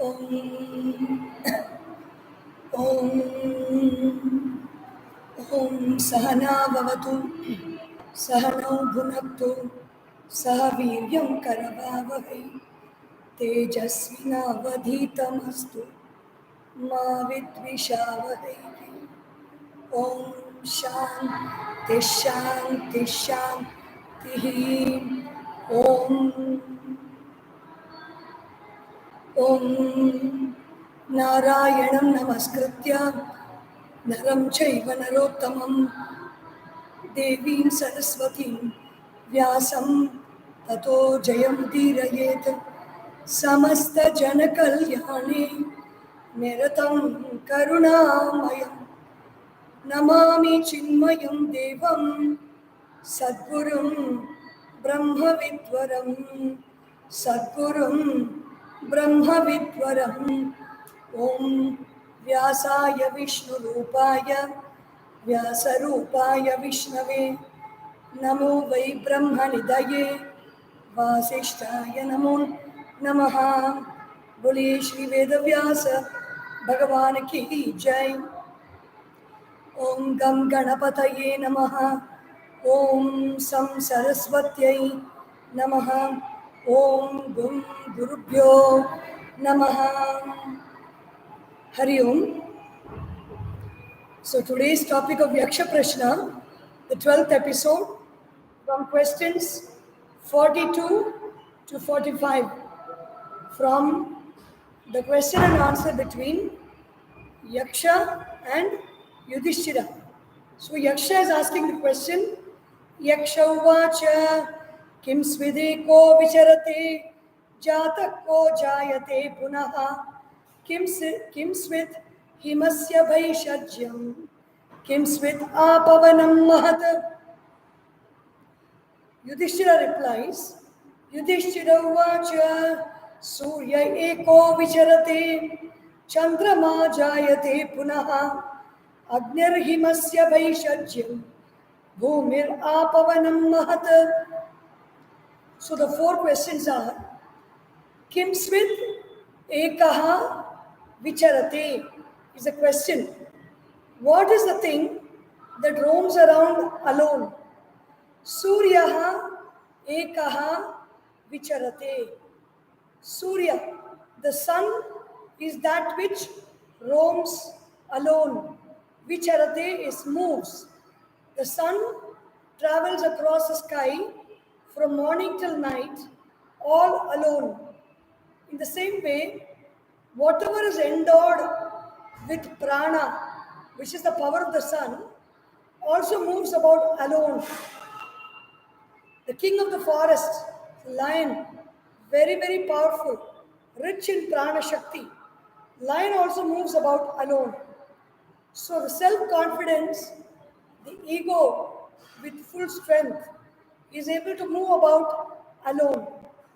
Om Om Om Sahana Bhavatu Sahano Bhunaktu Sahaviryam Karavavahai Tejasvinavadhitamastu Ma Vidvishavahai. Om Shanti Shanti Shanti. Om Om Narayanam Namaskritya Naram Chaiva Narottamam Devim Saraswatim Vyasam Tato Jayam Dirayet Samasta Janakalyani Niratam Karunamayam Namami Chinmayam Devam Sadgurum Brahmavidvaram Sadgurum Brahmavidvaram. Om Vyasaya Vishnurupaya Vyasarupaya Vishnave Namo Vai Brahmanidaye Vasishtaya Namo Namaha. Bole Shri Vedavyasa Bhagavan Ki Jai. Om Gam Ganapataye Namaha. Om Sam Saraswatyai Namaha. Om Gum Gurubhyo Namaha. Hari Om. So today's topic of Yaksha Prashna, the 12th episode, from questions 42 to 45, from the question and answer between Yaksha and Yudhishthira. So Yaksha is asking the question, Yaksha uvacha kim svideko vicharate jatakko jayate punaha kim svit himasya bhaishajyam kim svit apavanam mahat. Yudhishthira replies, Yudhishthira uvacha surya eko vicharate chandrama jayate punaha agnir himasya bhaishajyam bhumir apavanam mahat. So the four questions are, Kim Smith Ekaha Vicharate is a question. What is the thing that roams around alone? Suryaha Ekaha Vicharate. Surya, the sun, is that which roams alone. Vicharate is moves. The sun travels across the sky from morning till night, all alone. In the same way, whatever is endowed with prana, which is the power of the sun, also moves about alone. The king of the forest, the lion, very, very powerful, rich in prana shakti. Lion also moves about alone. So the self-confidence, the ego with full strength, is able to move about alone.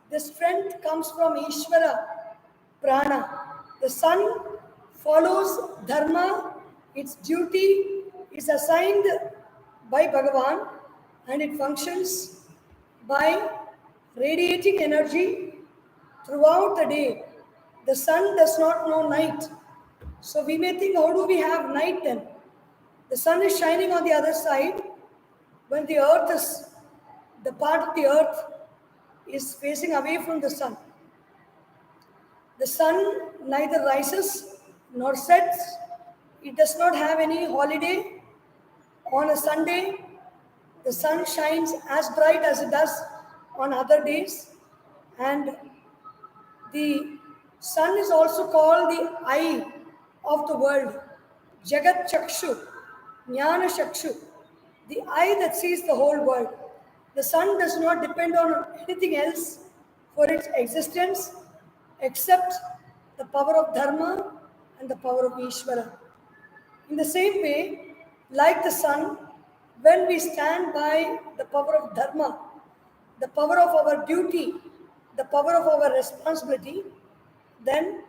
The strength comes from Ishvara, prana. The sun follows dharma, its duty is assigned by Bhagavan, and it functions by radiating energy throughout the day. The sun does not know night. So we may think, how do we have night then? The sun is shining on the other side when the earth is, the part of the earth is facing away from the sun. The sun neither rises nor sets. It does not have any holiday. On a Sunday, the sun shines as bright as it does on other days. And the sun is also called the eye of the world. Jagat Chakshu, Jnana Chakshu, the eye that sees the whole world. The sun does not depend on anything else for its existence except the power of dharma and the power of Ishvara. In the same way, like the sun, when we stand by the power of dharma, the power of our duty, the power of our responsibility, then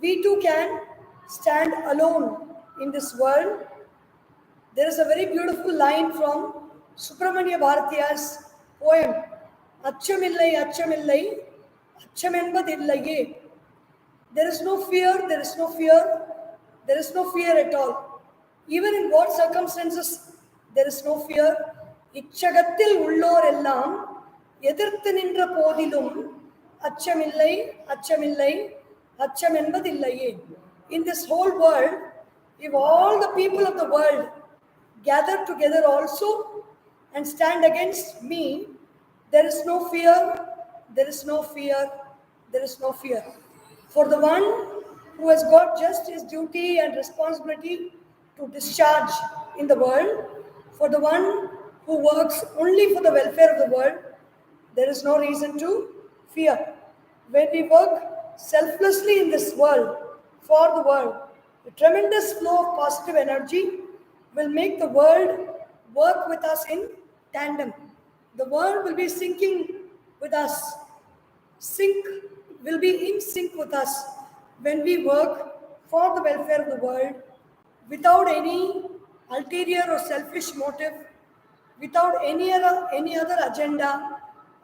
we too can stand alone in this world. There is a very beautiful line from Subramanya Bharatiya's poem, Achamillai, Achamillai, Achamenbadillaye. There is no fear, there is no fear, there is no fear at all. Even in what circumstances, there is no fear. இச்சகத்தில் உள்ளோர் எல்லாம் எதிர்த்து நின்ற போதிலும் அச்சமில்லை அச்சமில்லை அச்சம் என்பதில்லையே. In this whole world, if all the people of the world gather together also and stand against me, there is no fear, there is no fear, there is no fear. For the one who has got just his duty and responsibility to discharge in the world, for the one who works only for the welfare of the world, there is no reason to fear. When we work selflessly in this world, for the world, the tremendous flow of positive energy will make the world work with us in tandem. The world will be syncing with us. Will be in sync with us when we work for the welfare of the world without any ulterior or selfish motive, without any other agenda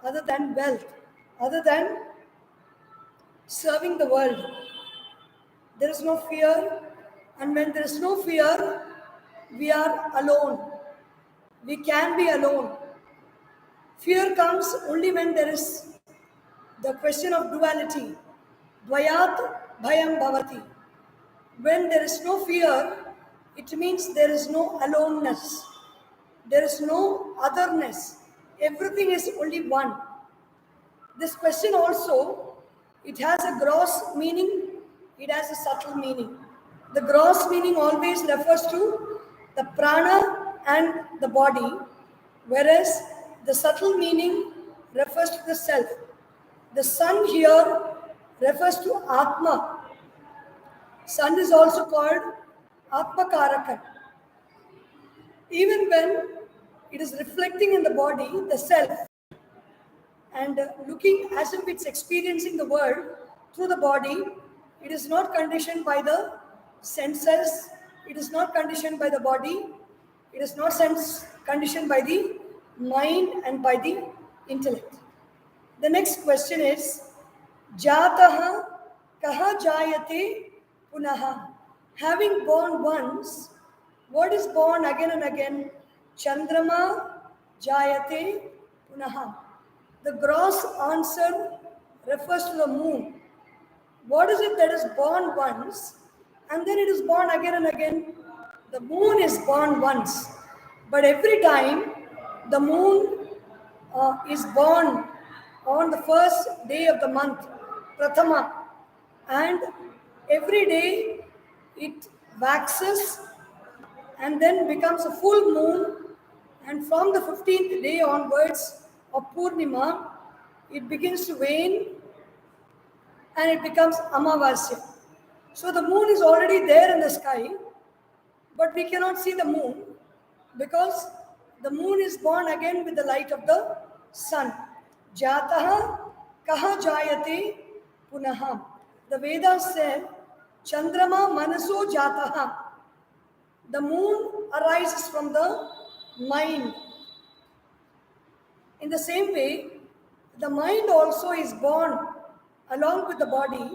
other than wealth, other than serving the world. There is no fear, and when there is no fear, we are alone. We can be alone. Fear comes only when there is the question of duality. Dvayat bhayam bhavati. When there is no fear, it means there is no aloneness. There is no otherness. Everything is only one. This question also, it has a gross meaning, it has a subtle meaning. The gross meaning always refers to the prana and the body, whereas the subtle meaning refers to the self. The sun here refers to Atma. Sun is also called Atma Karakan. Even when it is reflecting in the body, the self, and looking as if it's experiencing the world through the body, it is not conditioned by the senses, it is not conditioned by the body, it is not conditioned by the mind and by the intellect. The next question is, Jataha kaha jayate punaha. Having born once, what is born again and again? Chandrama jayate punaha. The gross answer refers to the moon. What is it that is born once and then it is born again and again? The moon is born once, but every time the moon is born on the first day of the month, Prathama, and every day it waxes and then becomes a full moon, and from the 15th day onwards of Purnima, it begins to wane and it becomes Amavasya. So the moon is already there in the sky, but we cannot see the moon because the moon is born again with the light of the sun. Jataha kaha jayate punaha. The Vedas said, Chandrama manaso jataha. The moon arises from the mind. In the same way, the mind also is born along with the body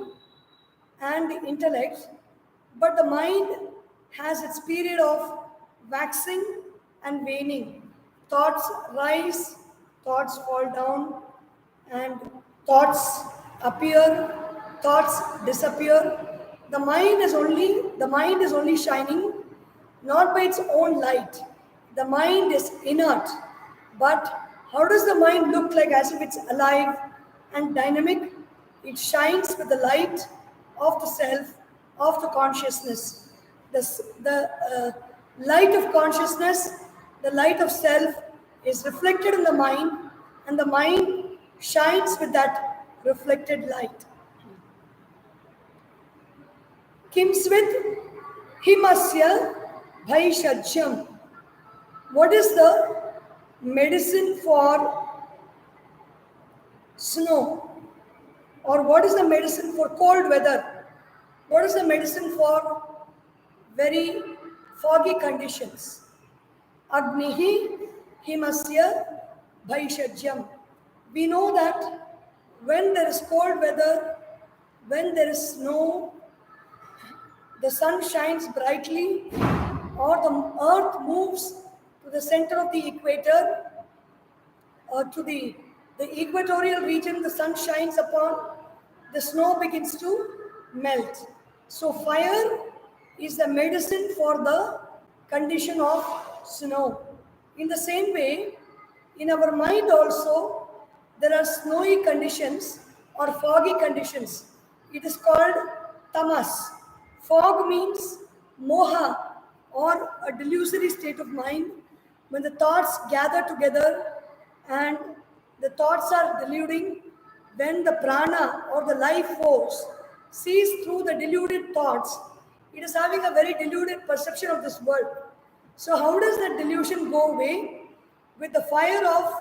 and the intellect, but the mind has its period of waxing and waning. Thoughts rise, thoughts fall down, and thoughts appear, thoughts disappear. The mind is only shining not by its own light. The mind is inert. But how does the mind look like as if it's alive and dynamic? It shines with the light of the self, of the consciousness. The light of consciousness, the light of self is reflected in the mind, and the mind shines with that reflected light. Kimsvit himasya bhaishajyam. What is the medicine for snow? Or what is the medicine for cold weather? What is the medicine for very foggy conditions? Agnihi himasya bhaishajyam. We know that when there is cold weather, when there is snow, the sun shines brightly, or the earth moves to the center of the equator, or to the equatorial region, the sun shines upon, the snow begins to melt. So, fire is the medicine for the condition of snow. In the same way, in our mind also, there are snowy conditions or foggy conditions. It is called tamas. Fog means moha or a delusory state of mind when the thoughts gather together and the thoughts are deluding. When the prana or the life force sees through the deluded thoughts, it is having a very deluded perception of this world. So, how does that delusion go away? With the fire of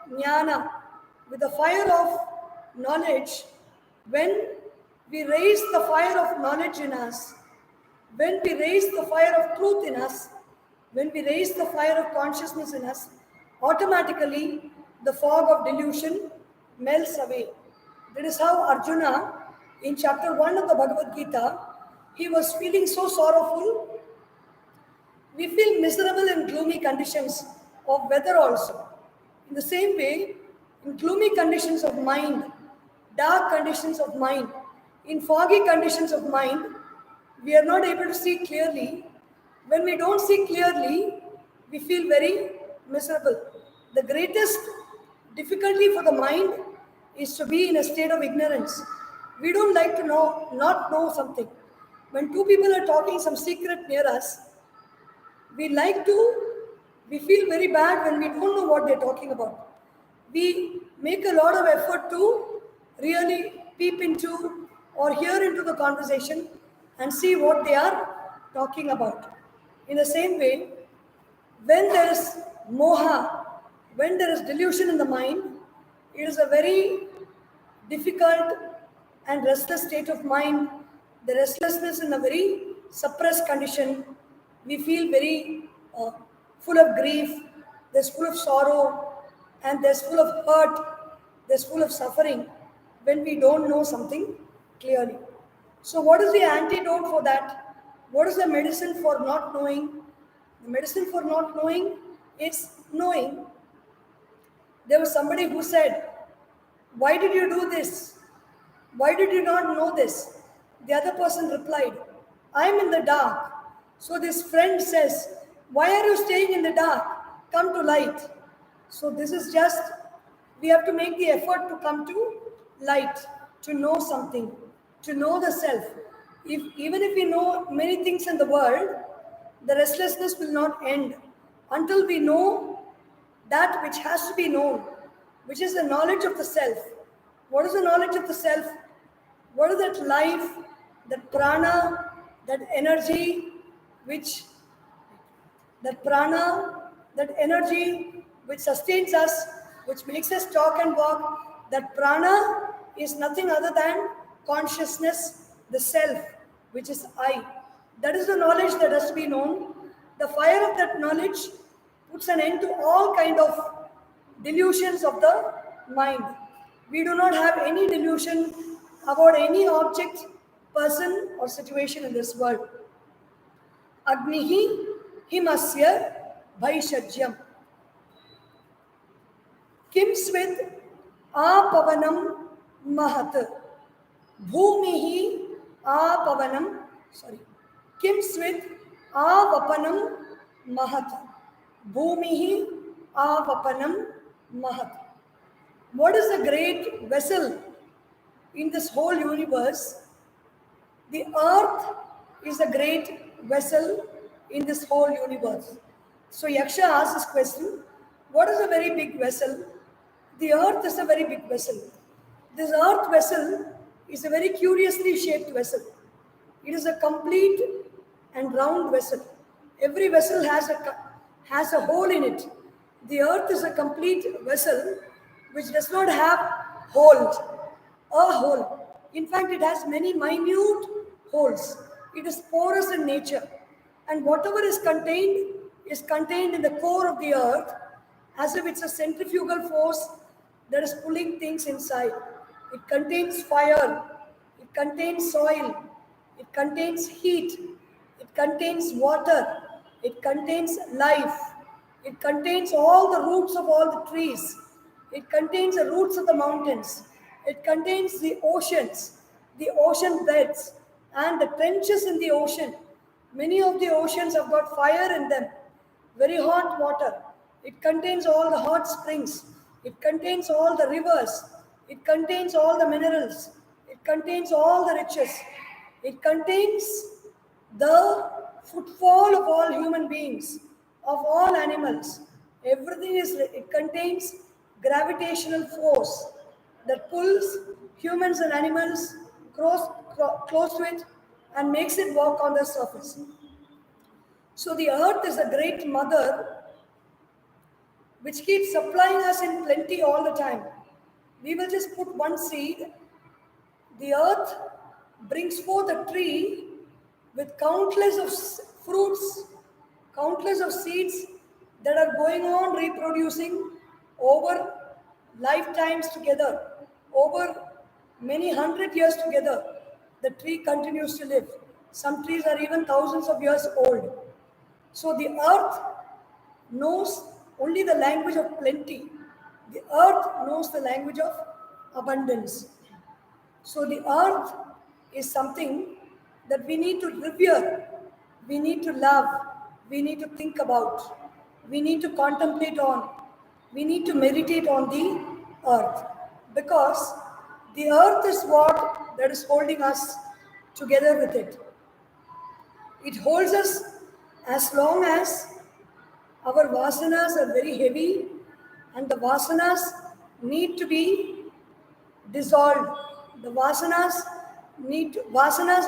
jnana, with the fire of knowledge. When we raise the fire of knowledge in us, when we raise the fire of truth in us, when we raise the fire of consciousness in us, automatically the fog of delusion melts away. That is how Arjuna, in chapter 1 of the Bhagavad Gita, he was feeling so sorrowful. We feel miserable in gloomy conditions of weather also. In the same way, in gloomy conditions of mind, dark conditions of mind, in foggy conditions of mind, we are not able to see clearly. When we don't see clearly, we feel very miserable. The greatest difficulty for the mind is to be in a state of ignorance. We don't like to not know something. When two people are talking some secret near us, we feel very bad when we don't know what they're talking about. We make a lot of effort to really peep into or hear into the conversation and see what they are talking about. In the same way, when there is moha, when there is delusion in the mind, it is a very difficult and restless state of mind. The restlessness in a very suppressed condition. We feel very full of grief, there's full of sorrow, and there's full of hurt, there's full of suffering when we don't know something clearly. So, what is the antidote for that? What is the medicine for not knowing? The medicine for not knowing is knowing. There was somebody who said, "Why did you do this? Why did you not know this?" The other person replied, "I am in the dark." So this friend says, "Why are you staying in the dark? Come to light." So this is just, we have to make the effort to come to light, to know something, to know the self. Even if we know many things in the world, the restlessness will not end until we know that which has to be known, which is the knowledge of the self. What is the knowledge of the self? What is that life, that prana, that energy, which that prana, that energy which sustains us, which makes us talk and walk? That prana is nothing other than consciousness, the self, which is I. That is the knowledge that has to be known. The fire of that knowledge puts an end to all kind of delusions of the mind. We do not have any delusion about any object, person, or situation in this world. Agnihi himasya bhaishajyam. Kim swit apavanam mahat. Bhumihi apavanam, sorry. Kim swit avapanam mahat. Bhumihi avapanam mahat. What is the great vessel in this whole universe? The earth is a great vessel in this whole universe. So Yaksha asks this question, what is a very big vessel? The earth is a very big vessel. This earth vessel is a very curiously shaped vessel. It is a complete and round vessel. Every vessel has a hole in it. The earth is a complete vessel which does not have holes, a hole. In fact, it has many minute holes. It is porous in nature. And whatever is contained in the core of the earth, as if it's a centrifugal force that is pulling things inside. It contains fire, it it contains soil, it contains heat, it contains water, it contains life, it contains all the roots of all the trees, it contains the roots of the mountains, it contains the oceans, the ocean beds, and the trenches in the ocean. Many of the oceans have got fire in them, very hot water. It contains all the hot springs. It contains all the rivers. It contains all the minerals. It contains all the riches. It contains the footfall of all human beings, of all animals. Everything is, it contains gravitational force that pulls humans and animals close to it and makes it walk on the surface. So the earth is a great mother which keeps supplying us in plenty all the time. We will just put one seed, the earth brings forth a tree with countless of fruits, countless of seeds that are going on reproducing over lifetimes together, over many 100 years together. The tree continues to live. Some trees are even thousands of years old. So the earth knows only the language of plenty. The earth knows the language of abundance. So the earth is something that we need to revere, we need to love, we need to think about, we need to contemplate on, we need to meditate on the earth. Because the earth is what that is holding us together with it. It holds us as long as our vasanas are very heavy and the vasanas need to be dissolved. The vasanas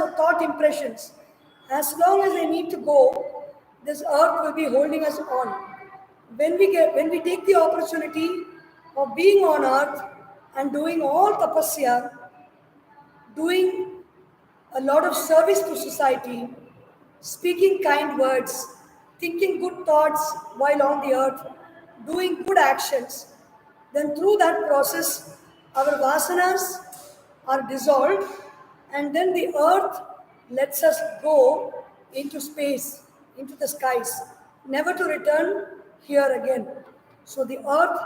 or thought impressions. As long as they need to go, this earth will be holding us on. When we take the opportunity of being on earth and doing all tapasya, doing a lot of service to society, speaking kind words, thinking good thoughts while on the earth, doing good actions, then through that process, our vasanas are dissolved, and then the earth lets us go into space, into the skies, never to return here again. So the earth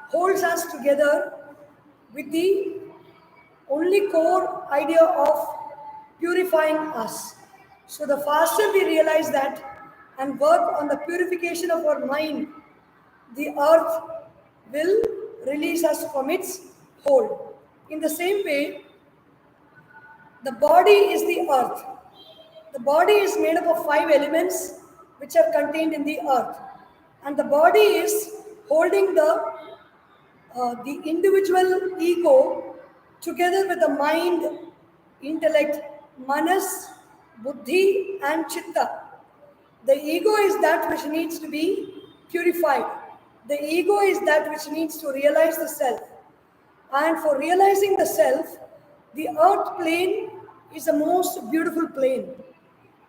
holds us together with the only core idea of purifying us. So the faster we realize that and work on the purification of our mind, the earth will release us from its hold. In the same way, the body is the earth. The body is made up of 5 elements which are contained in the earth. And the body is holding the individual ego together with the mind, intellect, manas, buddhi, and chitta. The ego is that which needs to be purified. The ego is that which needs to realize the self. And for realizing the self, the earth plane is the most beautiful plane.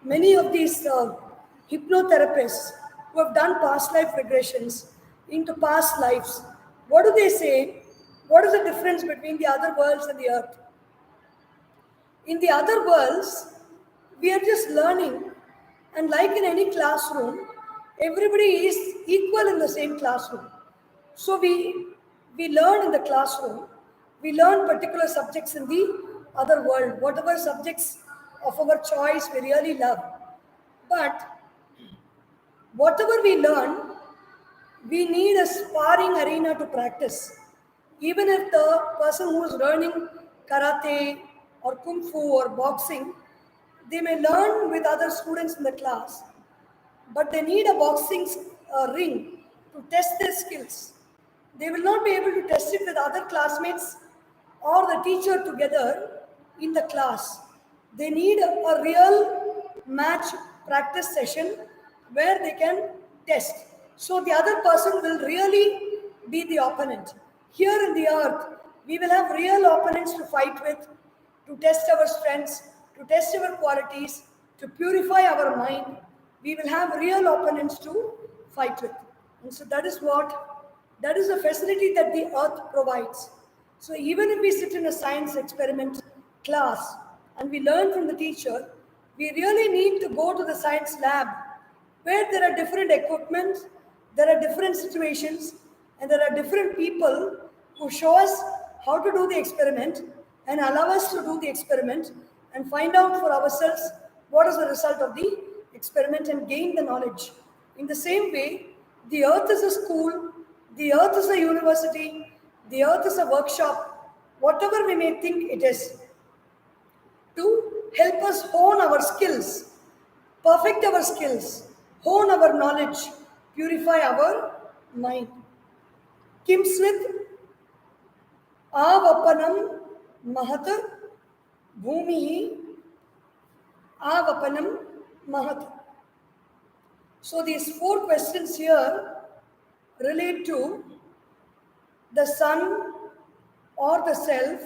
Many of these hypnotherapists who have done past life regressions into past lives, what do they say? What is the difference between the other worlds and the earth? In the other worlds, we are just learning, and like in any classroom, everybody is equal in the same classroom. So we learn in the classroom, we learn particular subjects in the other world, whatever subjects of our choice we really love. But whatever we learn, we need a sparring arena to practice. Even if the person who is learning karate or kung fu or boxing, they may learn with other students in the class, but they need a boxing ring to test their skills. They will not be able to test it with other classmates or the teacher together in the class. They need a real match practice session where they can test. So the other person will really be the opponent. Here in the earth, we will have real opponents to fight with, to test our strengths, to test our qualities, to purify our mind. We will have real opponents to fight with. And so that is the facility that the earth provides. So even if we sit in a science experiment class, and we learn from the teacher, we really need to go to the science lab where there are different equipment, there are different situations, and there are different people who show us how to do the experiment and allow us to do the experiment and find out for ourselves what is the result of the experiment and gain the knowledge. In the same way, the earth is a school, the earth is a university, the earth is a workshop, whatever we may think it is, to help us hone our skills, perfect our skills, hone our knowledge, purify our mind. Kim Smith, Avapanam Mahat Bhumi Avapanam Mahat. So these 4 questions here relate to the sun or the self.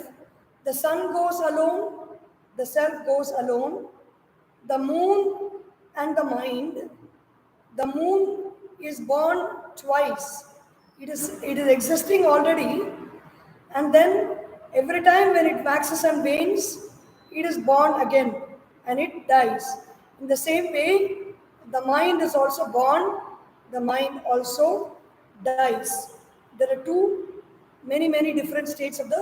The sun goes alone, the self goes alone. The moon and the mind. The moon is born twice. It is existing already, and then every time when it waxes and wanes, it is born again and it dies. In the same way, the mind is also born, the mind also dies. There are many different states of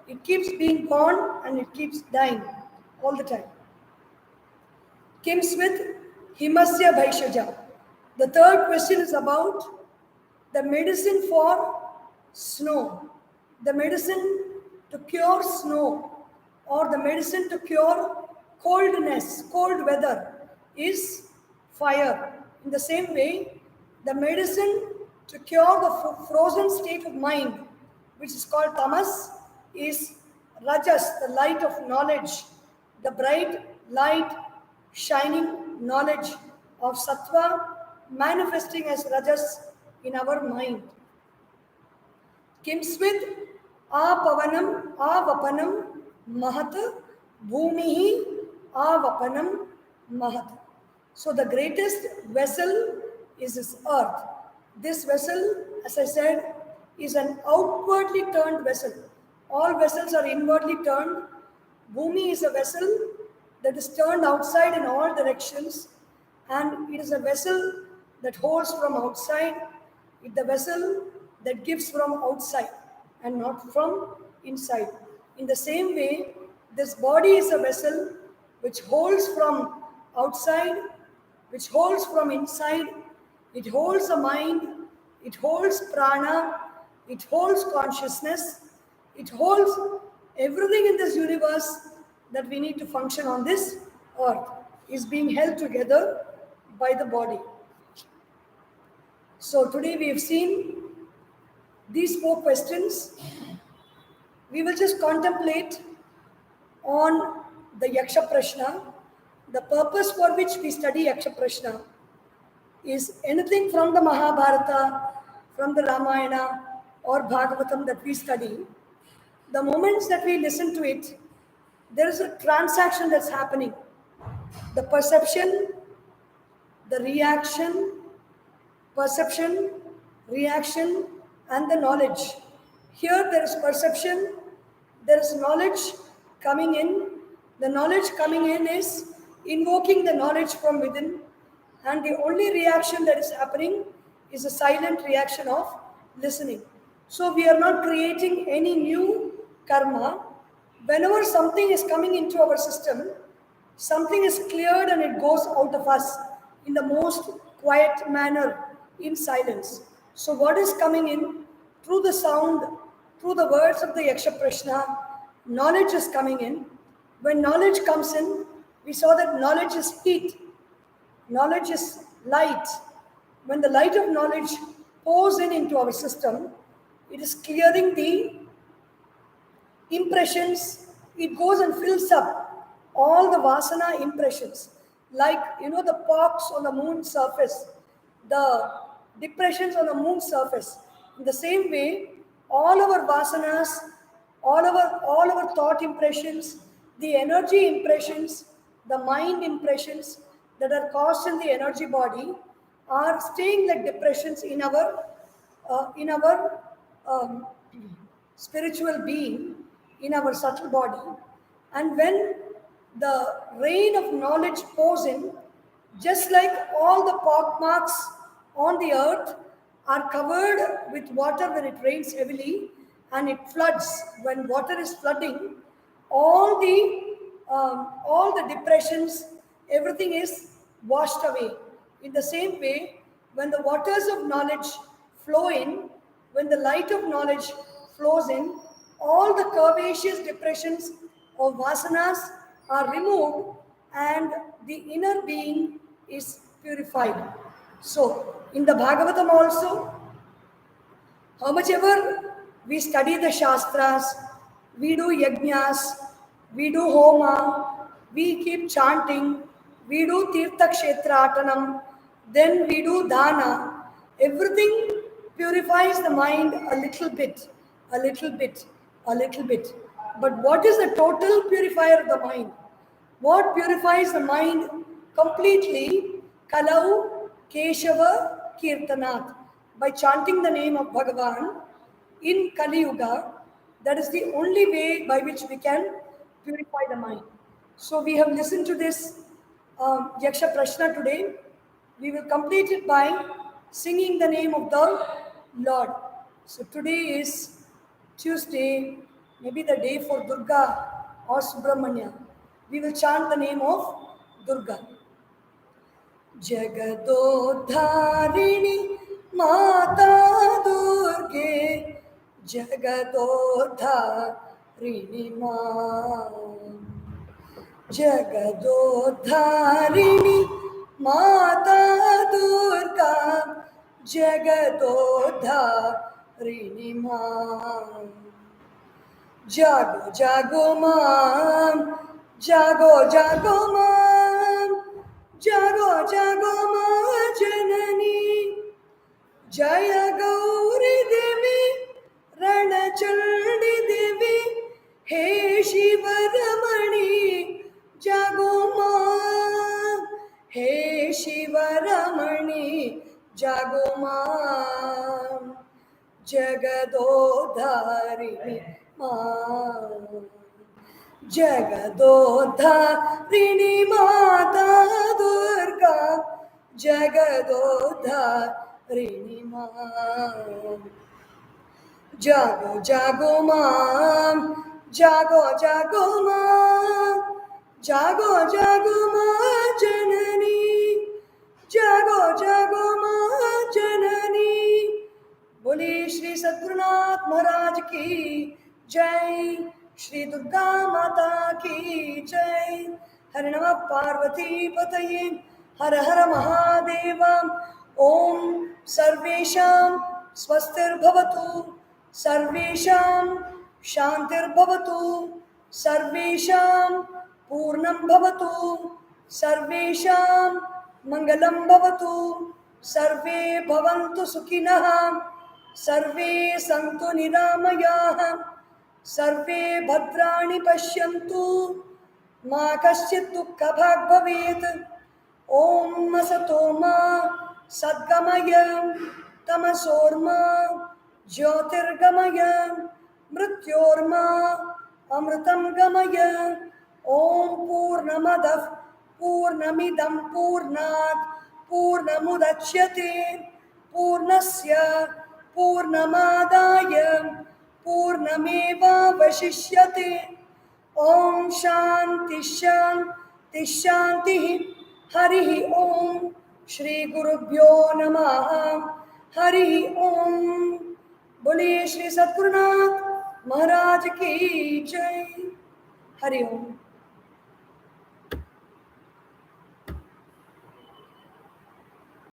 it keeps being born and it keeps dying all the time. Kim Smith, Himasya Bhaishaja. The third question is about the medicine for snow. The medicine to cure snow or the medicine to cure coldness, cold weather is fire. In the same way, the medicine to cure the frozen state of mind, which is called tamas, is rajas, the light of knowledge, the bright light, shining knowledge of sattva manifesting as rajas in our mind. Kim Smith, Avapanam Mahat Bhumihi Avapanam Mahat. So the greatest vessel is this earth. This vessel, as I said, is an outwardly turned vessel. All vessels are inwardly turned. Bhumi is a vessel that is turned outside in all directions, and it is a vessel that holds from outside. It is the vessel that gives from outside and not from inside. In the same way, this body is a vessel which holds from outside, which holds from inside. It holds a mind, it holds prana, it holds consciousness, it holds everything in this universe that we need to function on this earth is being held together by the body. So today we have seen these 4 questions. We will just contemplate on the Yaksha Prashna. The purpose for which we study Yaksha Prashna is anything from the Mahabharata, from the Ramayana or Bhagavatam that we study. The moments that we listen to it, there is a transaction that's happening. The perception, the reaction, perception, reaction, and the knowledge. Here there is perception, there is knowledge coming in. The knowledge coming in is invoking the knowledge from within, and the only reaction that is happening is a silent reaction of listening. So we are not creating any new karma. Whenever something is coming into our system, something is cleared and it goes out of us in the most quiet manner, in silence. So what is coming in through the sound, through the words of the Yaksha Prashna, knowledge is coming in. When knowledge comes in, we saw that knowledge is heat, knowledge is light. When the light of knowledge pours in into our system, it is clearing the impressions. It goes and fills up all the vasana impressions, like the pocks on the moon surface, the depressions on the moon surface. In the same way, all our vasanas, all our thought impressions, the energy impressions, the mind impressions that are caused in the energy body are staying like depressions in our spiritual being, in our subtle body. And when the rain of knowledge pours in, just like all the pockmarks on the earth are covered with water when it rains heavily and it floods. When water is flooding, all the depressions, everything is washed away. In the same way, when the waters of knowledge flow in, when the light of knowledge flows in, all the curvaceous depressions of vasanas are removed and the inner being is purified. So, in the Bhagavatam also, how much ever we study the Shastras, we do yajnas, we do homa, we keep chanting, we do tirtha kshetra atanam, then we do dana, everything purifies the mind a little bit, a little bit, a little bit. But what is the total purifier of the mind? What purifies the mind completely? Kalau Keshava Kirtanat. By chanting the name of Bhagavan in Kali Yuga, that is the only way by which we can purify the mind. So we have listened to this Yaksha Prashna today. We will complete it by singing the name of the Lord. So today is Tuesday, maybe the day for Durga or Subramanya. We will chant the name of Durga. Jagadodharini Mata Durge, Jagadodharini Ma, Jagadodharini Mata Durga, Jagadodharini Ma. Jago, jago mam, jago, jago mam, jago, jago ma janani, Jaya Gauri Devi, Rana Chaldi Devi, He Shivaramani, jago mam, He Shivaramani, jago mam. Jagadodharini Ma, Jagadodharini Mata Durga, Jagadodharini Ma. Jago, jago mam, jago, jago mam, jago, jago ma janani, jago, jago ma janani. बोले श्री सद्गुरुनाथ महाराज की जय, श्री दुर्गा माता की जय। हर नमः पार्वती पतये, हर हर महादेव। ओम सर्वेषां स्वस्तिर्भवतु, सर्वेषां शान्तिर्भवतु, सर्वेषां पूर्णं भवतु, सर्वेषां मङ्गलं भवतु, सर्वे भवन्तु सुखिनः, सर्वे सन्तु निरामयाः, सर्वे भद्राणि पश्यन्तु, मा कश्चित् दुःखभाग् भवेत्। ॐ असतो मा सद्गमय, तमसोर्मा ज्योतिर्गमय, मृत्योर्मा अमृतं गमय। ॐ पूर्णमदः पूर्णमिदं पूर्णात् पूर्णमुदच्यते, पूर्णस्य पूर्णमादाय पूर्णमेवावशिष्यते। ओम शांति शांति शांतिः। हरिः ओम। श्री गुरुभ्यो नमः। हरिः ओम। बोलिए श्री सद्गुरुनाथ महाराज की जय। हरि ओम।